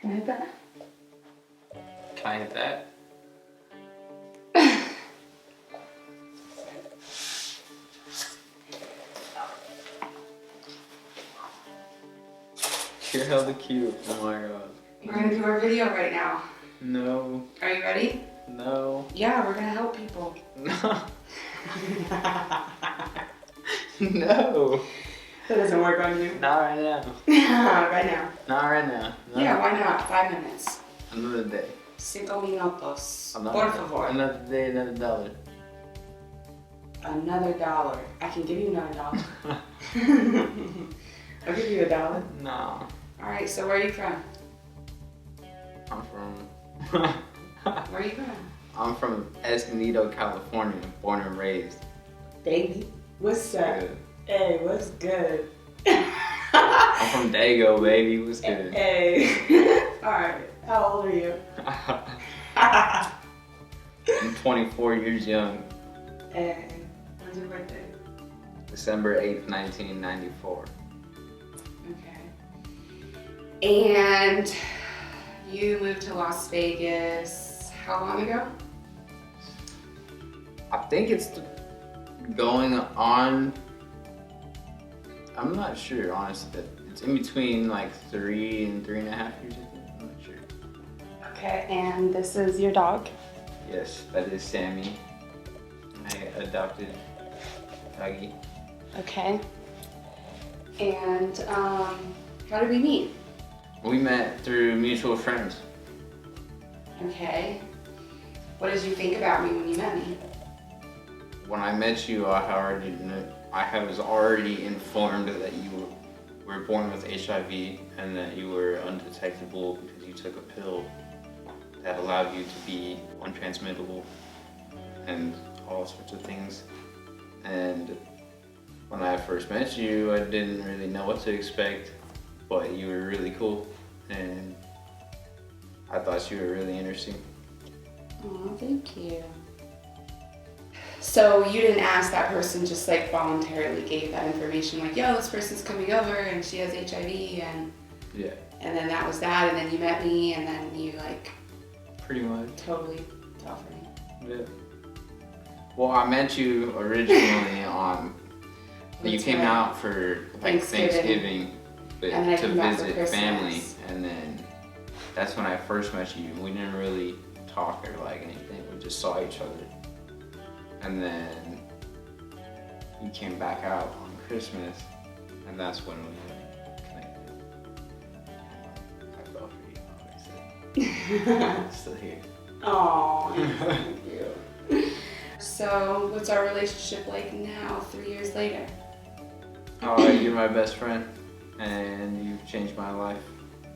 Can I hit that? Can I hit that? You're hella cute. Oh my god. We're gonna do our video right now. No. Are you ready? No. Yeah, we're gonna help people. No. No. That doesn't work on you. Not right now. Right now. Not right now. No. Yeah, why not? 5 minutes. Another day. 5 minutos. Another Por day. favor. Another day, another dollar. Another $1. I can give you another $1. I'll give you $1. No. Alright, so where are you from? I'm from. Where are you from? I'm from Escondido, California, born and raised. Baby. What's up? Good. Hey, what's good? I'm from Dago, baby. What's good? Hey. Alright, how old are you? I'm 24 years young. Hey, when's your birthday? December 8th, 1994. Okay. And you moved to Las Vegas how long ago? I think it's going on. I'm not sure, honestly. But it's in between like 3 and 3.5 years. I think. I'm not sure. Okay, and this is your dog? Yes, that is Sammy. I adopted doggy. Okay. And how did we meet? We met through mutual friends. Okay. What did you think about me when you met me? When I met you, I was already informed that you were born with HIV and that you were undetectable because you took a pill that allowed you to be untransmittable and all sorts of things. And when I first met you, I didn't really know what to expect, but you were really cool and I thought you were really interesting. Oh, thank you. So you didn't ask that person, just like voluntarily gave that information, like, yo, this person's coming over and she has HIV, and Yeah. And then that was that, and then you met me, and then you like Pretty much. totally fell for me. Yeah. Well, I met you originally on. You That's came right. out for like Thanksgiving, but And then I to came back for visit Christmas. family, and then that's when I first met you. We didn't really talk or like anything. We just saw each other, and then you came back out on Christmas, and that's when we connected. I fell for you, obviously. I'm still here. Aw, thank you. So, what's our relationship like now, 3 years later? Oh, you're my best friend, and you've changed my life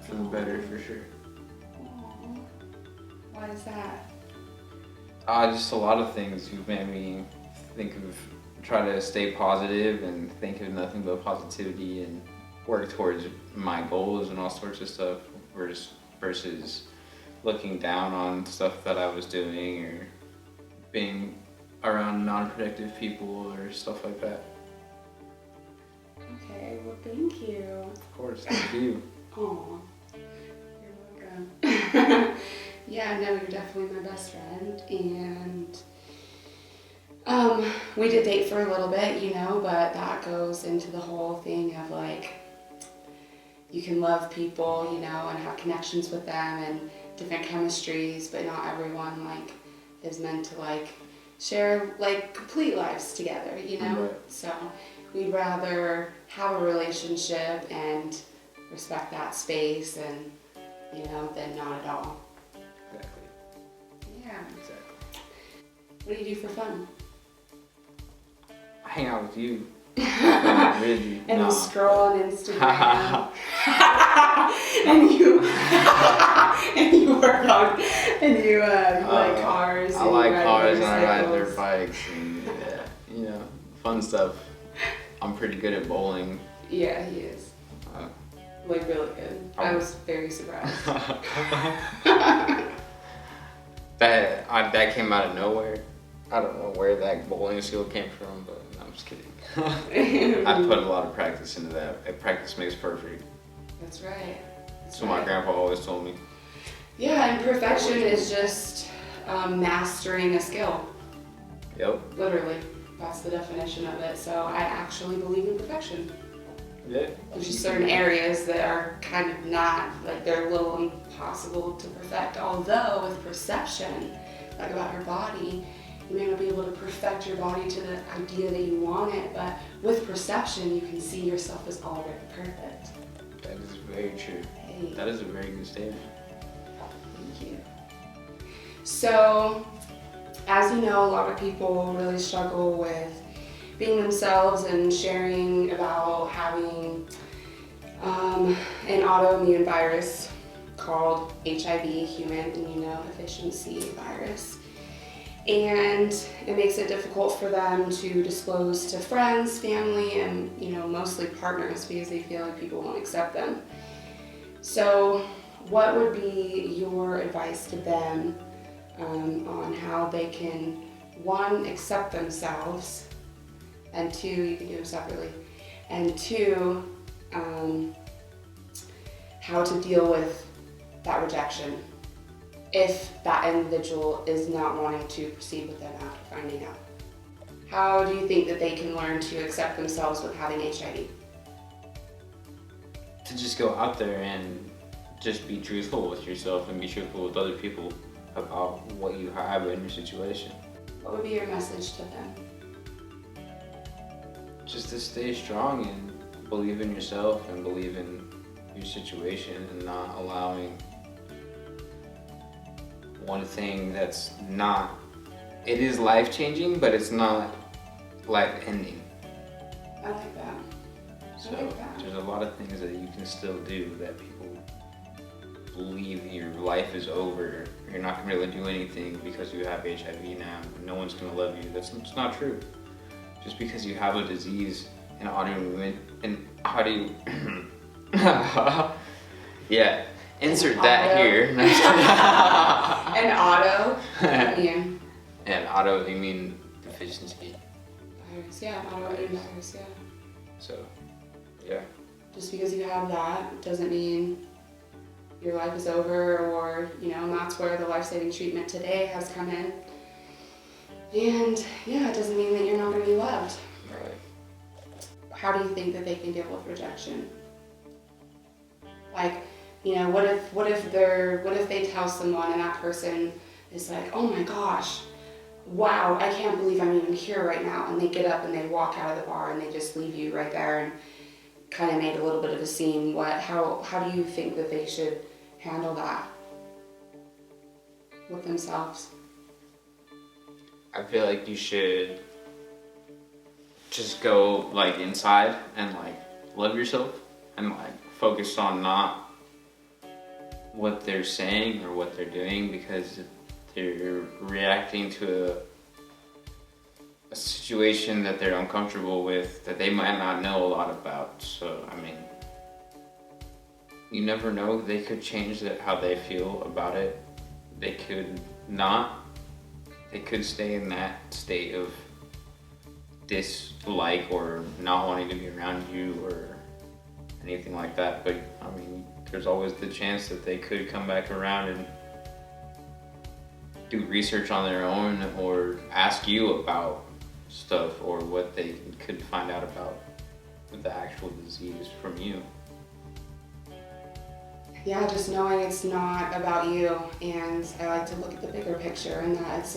for the better, for sure. Aw. Why is that? Just a lot of things. You've made me try to stay positive and think of nothing but positivity and work towards my goals and all sorts of stuff versus looking down on stuff that I was doing or being around non-productive people or stuff like that. Okay, well, thank you. Of course, thank you. Aw, you're welcome. Yeah, no, you're definitely my best friend, and we did date for a little bit, you know, but that goes into the whole thing of like, you can love people, you know, and have connections with them and different chemistries, but not everyone like is meant to like share like complete lives together, you know? Right. So we'd rather have a relationship and respect that space and, you know, than not at all. Exactly. Yeah. Exactly. What do you do for fun? I hang out with you. Really? And Nah. you scroll on Instagram. and you work on, and you like cars. I and you like ride cars and I ride their motorcycles. bikes and yeah, you know, fun stuff. I'm pretty good at bowling. Yeah, he is. Like really good. I was very surprised. that came out of nowhere. I don't know where that bowling skill came from, but I'm just kidding. I put a lot of practice into that. Practice makes perfect. That's right. That's what my grandpa always told me. Yeah, and perfection is just mastering a skill. Yep. Literally, that's the definition of it. So I actually believe in perfection. Yeah. There's just certain areas that are kind of not, like they're a little impossible to perfect. Although with perception, like about your body, you may not be able to perfect your body to the idea that you want it, but with perception, you can see yourself as already perfect. That is very true. Hey. That is a very good statement. Thank you. So, as you know, a lot of people really struggle with being themselves and sharing about having an autoimmune virus called HIV, human immunodeficiency virus. And it makes it difficult for them to disclose to friends, family, and mostly partners because they feel like people won't accept them. So what would be your advice to them on how they can, one, accept themselves, and two, you can do them separately, and two, how to deal with that rejection if that individual is not wanting to proceed with them after finding out? How do you think that they can learn to accept themselves with having HIV? To just go out there and just be truthful with yourself and be truthful with other people about what you have in your situation. What would be your message to them? Just to stay strong and believe in yourself and believe in your situation and not allowing one thing that's not, it is life-changing, but it's not life-ending. I like that. So there's a lot of things that you can still do that people believe your life is over. You're not gonna really do anything because you have HIV now. No one's gonna love you. That's not true. Just because you have a disease, an autoimmune, yeah. Insert that here. An autoimmune. An autoimmune deficiency. Virus, yeah, autoimmune virus, yeah. So, yeah. Just because you have that doesn't mean your life is over, or and that's where the life-saving treatment today has come in. And yeah, it doesn't mean that you're not going to be loved. Right. How do you think that they can deal with rejection? Like, what if they tell someone and that person is like, oh my gosh, wow, I can't believe I'm even here right now, and they get up and they walk out of the bar and they just leave you right there and kind of made a little bit of a scene. How do you think that they should handle that with themselves? I feel like you should just go inside and love yourself and focus on not what they're saying or what they're doing, because they're reacting to a situation that they're uncomfortable with that they might not know a lot about. So I mean, you never know, they could change how they feel about it. They could not. They could stay in that state of dislike or not wanting to be around you or anything like that. But I mean, there's always the chance that they could come back around and do research on their own or ask you about stuff or what they could find out about the actual disease from you. Yeah, just knowing it's not about you, and I like to look at the bigger picture, and that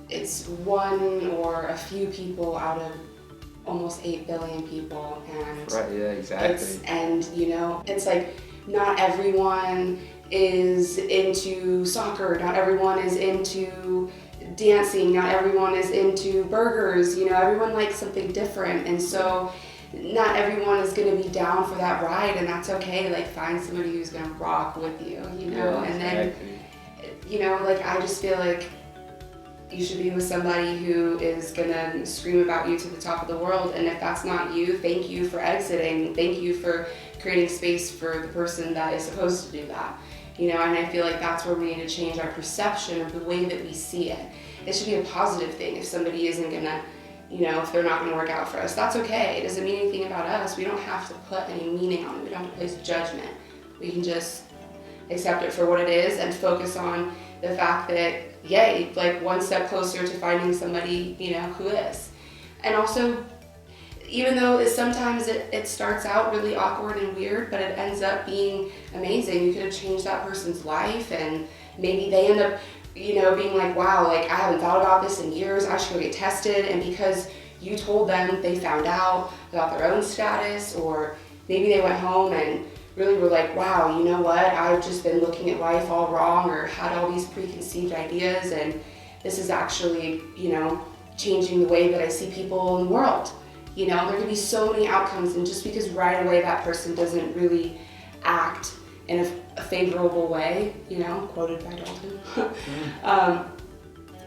it's one or a few people out of almost 8 billion people, and right, yeah, exactly. It's like not everyone is into soccer, not everyone is into dancing, not everyone is into burgers, everyone likes something different, and so not everyone is going to be down for that ride, and that's okay. Find somebody who's going to rock with you, Yeah, and then, I just feel like you should be with somebody who is going to scream about you to the top of the world, and if that's not you, thank you for exiting. Thank you for creating space for the person that is supposed to do that, and I feel like that's where we need to change our perception of the way that we see it. It should be a positive thing. If somebody isn't going to if they're not going to work out for us, that's okay. It doesn't mean anything about us. We don't have to put any meaning on it. We don't have to place judgment. We can just accept it for what it is and focus on the fact that, yay, like one step closer to finding somebody, you know, who is. And also, even though sometimes it starts out really awkward and weird, but it ends up being amazing. You could have changed that person's life, and maybe they end up, you know, being like, wow, like I haven't thought about this in years, I should go get tested. And because you told them, they found out about their own status, or maybe they went home and really were like, wow, you know what, I've just been looking at life all wrong, or had all these preconceived ideas, and this is actually, you know, changing the way that I see people in the world. You know, there could be so many outcomes, and just because right away that person doesn't really act in a favorable way, you know, quoted by Dalton,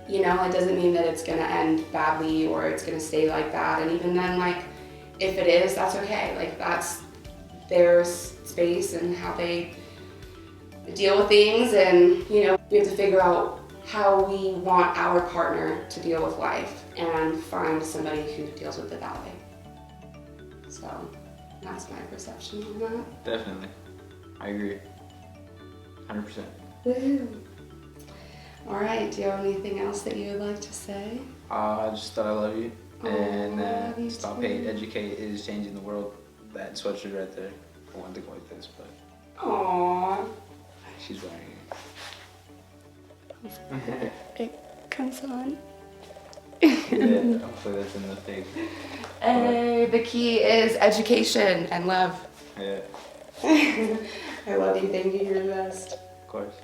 you know, it doesn't mean that it's gonna end badly or it's gonna stay like that. And even then, like, if it is, that's okay. Like, that's their space and how they deal with things, and, you know, we have to figure out how we want our partner to deal with life and find somebody who deals with it that way. So that's my perception on that. Definitely. I agree. 100%. Woohoo. All right, do you have anything else that you would like to say? Just that I love you. And love you stop too. hate, educate is changing the world. That sweatshirt right there. I wanted to go like this, but Aww. she's wearing it. It comes on. Yeah, hopefully that's in the thing. Hey, the key is education and love. Yeah, I love you, thank you, you're the best. of course.